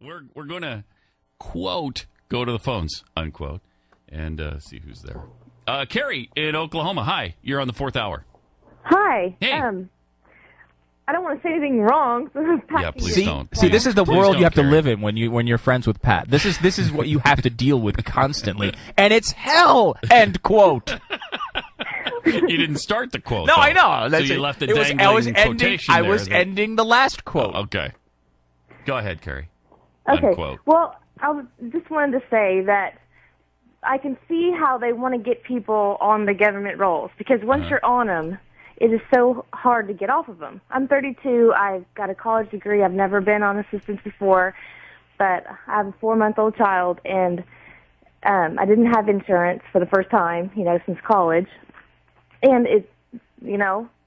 We're going to, quote, go to the phones, unquote, and see who's there. Carrie in Oklahoma. Hi. You're on the fourth hour. Hi. Hey. I don't want to say anything wrong. So Yeah, please don't. See, this is the Please world don't, you have to Carrie. live in when you're friends with Pat. This is what you have to deal with constantly, and it's hell. End quote. You didn't start the quote. No, though. I know. So you left the dangling quotation I there was that- ending the last quote. Oh, okay. Go ahead, Carrie. Okay. Unquote. Well, just wanted to say that I can see how they want to get people on the government rolls because once you're on them, it is so hard to get off of them. I'm 32. I've got a college degree. I've never been on assistance before, but I have a 4-month-old child, and I didn't have insurance for the first time, since college. And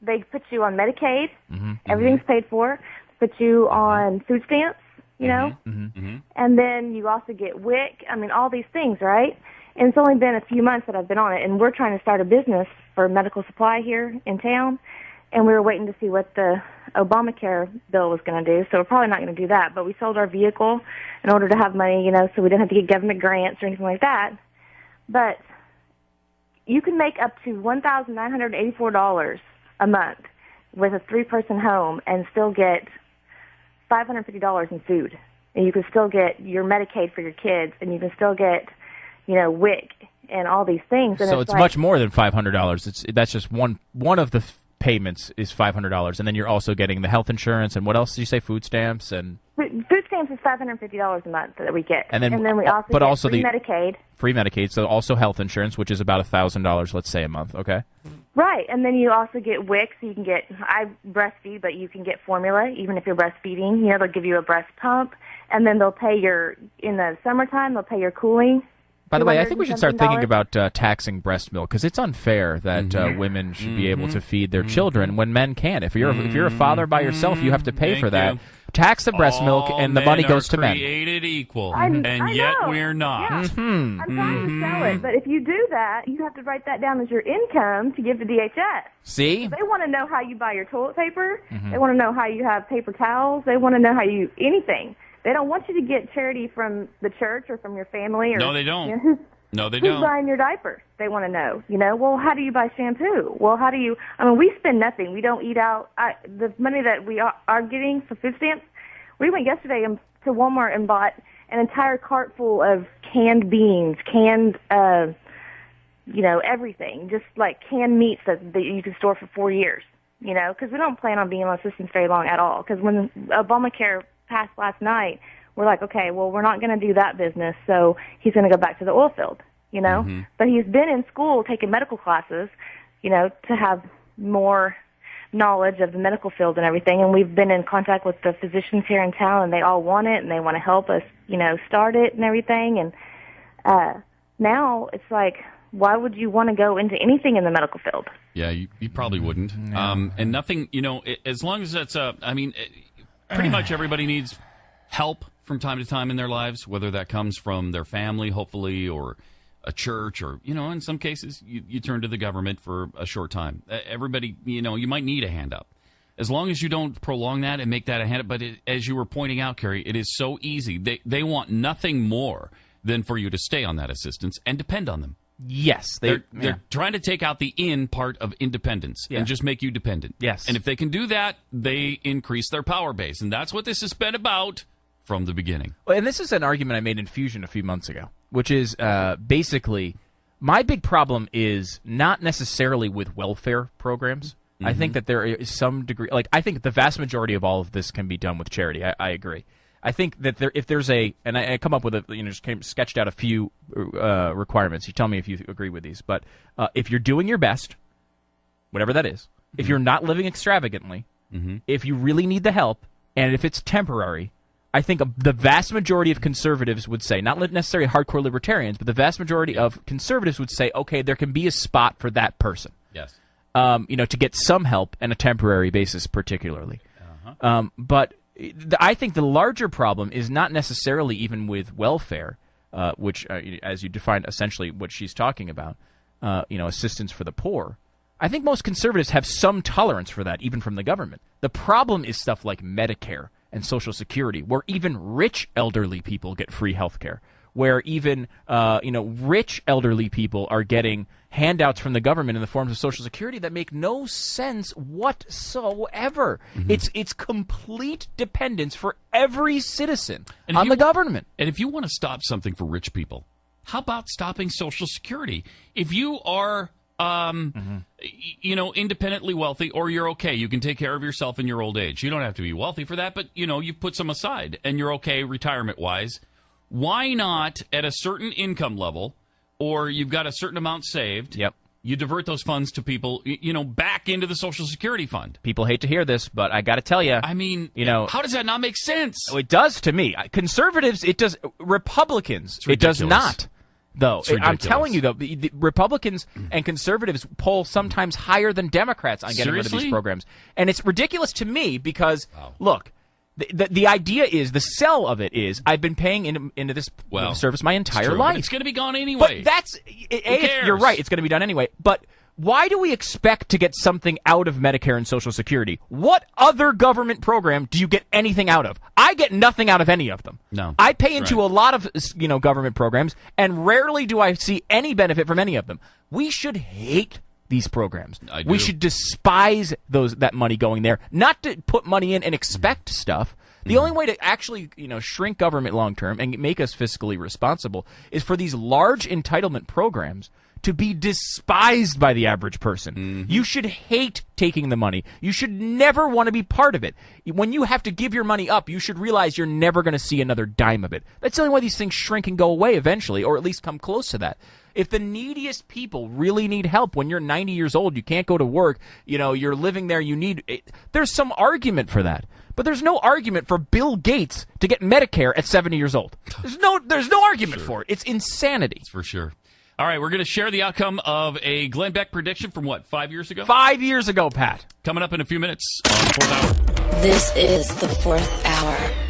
they put you on Medicaid. Everything's paid for. Put you on food stamps, and then you also get WIC. I mean, all these things, right? And it's only been a few months that I've been on it, and we're trying to start a business for medical supply here in town, and we were waiting to see what the Obamacare bill was going to do, so we're probably not going to do that. But we sold our vehicle in order to have money, so we didn't have to get government grants or anything like that. But you can make up to $1,984 a month with a 3-person home and still get $550 in food. And you can still get your Medicaid for your kids, and you can still get, WIC and all these things. And So it's much more than $500. That's just one of the payments is $500, and then you're also getting the health insurance and what else did you say? Food stamps and food stamps is $550 a month that we get, and then we also get also free the Medicaid. Free Medicaid, so also health insurance, which is about $1,000, let's say, a month. Okay. Right, and then you also get WIC, so you can get. I breastfeed, but you can get formula even if you're breastfeeding. They'll give you a breast pump, and then they'll pay in the summertime. They'll pay your cooling. By the way, I think we should start thinking about taxing breast milk because it's unfair that women should be able to feed their children when men can't. If you're a father by yourself, you have to pay for that. Tax the breast milk, and the money goes to men. Created equal, I yet know. we're not. Yeah. I'm trying to sell it, but if you do that, you have to write that down as your income to give to DHS. See? They want to know how you buy your toilet paper. They want to know how you have paper towels. They want to know how you anything. They don't want you to get charity from the church or from your family. Or, No, they don't. No, they who's don't. buying your diapers? They want to know. Well, how do you buy shampoo? Well, how do you? I mean, we spend nothing. We don't eat out. The money that we are getting for food stamps, we went yesterday to Walmart and bought an entire cart full of canned beans, canned, everything, just like canned meats that you can store for 4 years. Because we don't plan on being on assistance very long at all. Because when Obamacare passed last night, we're like, okay, well, we're not going to do that business, so he's going to go back to the oil field, But he's been in school taking medical classes, to have more knowledge of the medical field and everything, and we've been in contact with the physicians here in town, and they all want it, and they want to help us, start it and everything, and now it's like, why would you want to go into anything in the medical field? Yeah, you probably wouldn't. And nothing, as long as that's, pretty much everybody needs help from time to time in their lives, whether that comes from their family, hopefully, or a church, or, in some cases, you turn to the government for a short time. Everybody, you might need a hand up. As long as you don't prolong that and make that a hand up. But as you were pointing out, Carrie, it is so easy. They want nothing more than for you to stay on that assistance and depend on them. Yes. They're trying to take out the in part of independence and just make you dependent. Yes. And if they can do that, they increase their power base. And that's what this has been about from the beginning. Well, and this is an argument I made in Fusion a few months ago, which is basically my big problem is not necessarily with welfare programs. I think that there is some degree, I think the vast majority of all of this can be done with charity. I agree. I think that if there's and I come up with sketched out a few requirements. You tell me if you agree with these. But if you're doing your best, whatever that is, if you're not living extravagantly, if you really need the help, and if it's temporary, I think the vast majority of conservatives would say, not necessarily hardcore libertarians, but the vast majority of conservatives would say, okay, there can be a spot for that person. Yes. To get some help on a temporary basis, particularly. But I think the larger problem is not necessarily even with welfare, which, as you defined essentially what she's talking about, assistance for the poor. I think most conservatives have some tolerance for that, even from the government. The problem is stuff like Medicare and Social Security, where even rich elderly people get free health care, where even rich elderly people are getting handouts from the government in the forms of Social Security that make no sense whatsoever. It's complete dependence for every citizen on the government. And if you want to stop something for rich people, how about stopping Social Security? If you are independently wealthy, or you're okay, you can take care of yourself in your old age. You don't have to be wealthy for that, but you put some aside and you're okay retirement wise. Why not at a certain income level, or you've got a certain amount saved? Yep. You divert those funds to people, back into the Social Security fund. People hate to hear this, but I got to tell you. I mean, how does that not make sense? It does to me. Conservatives, it does. Republicans, it does not. Though I'm telling you, though, the Republicans and conservatives poll sometimes higher than Democrats on getting rid of these programs, and it's ridiculous to me because look. The idea is, the sell of it is, I've been paying into this service my entire life. But it's going to be gone anyway. But you're right, it's going to be done anyway. But why do we expect to get something out of Medicare and Social Security? What other government program do you get anything out of? I get nothing out of any of them. No. I pay into a lot of government programs, and rarely do I see any benefit from any of them. We should hate these programs. We should despise that money going there, not to put money in and expect stuff. The only way to actually, shrink government long term and make us fiscally responsible is for these large entitlement programs to be despised by the average person. You should hate taking the money. You should never want to be part of it. When you have to give your money up, you should realize you're never going to see another dime of it. That's the only way these things shrink and go away eventually, or at least come close to that. If the neediest people really need help when you're 90 years old, you can't go to work, you're living there, there's some argument for that. But there's no argument for Bill Gates to get Medicare at 70 years old. There's no argument for it. It's insanity. That's for sure. All right, we're going to share the outcome of a Glenn Beck prediction from 5 years ago? 5 years ago, Pat. Coming up in a few minutes on the Fourth Hour. This is the Fourth Hour.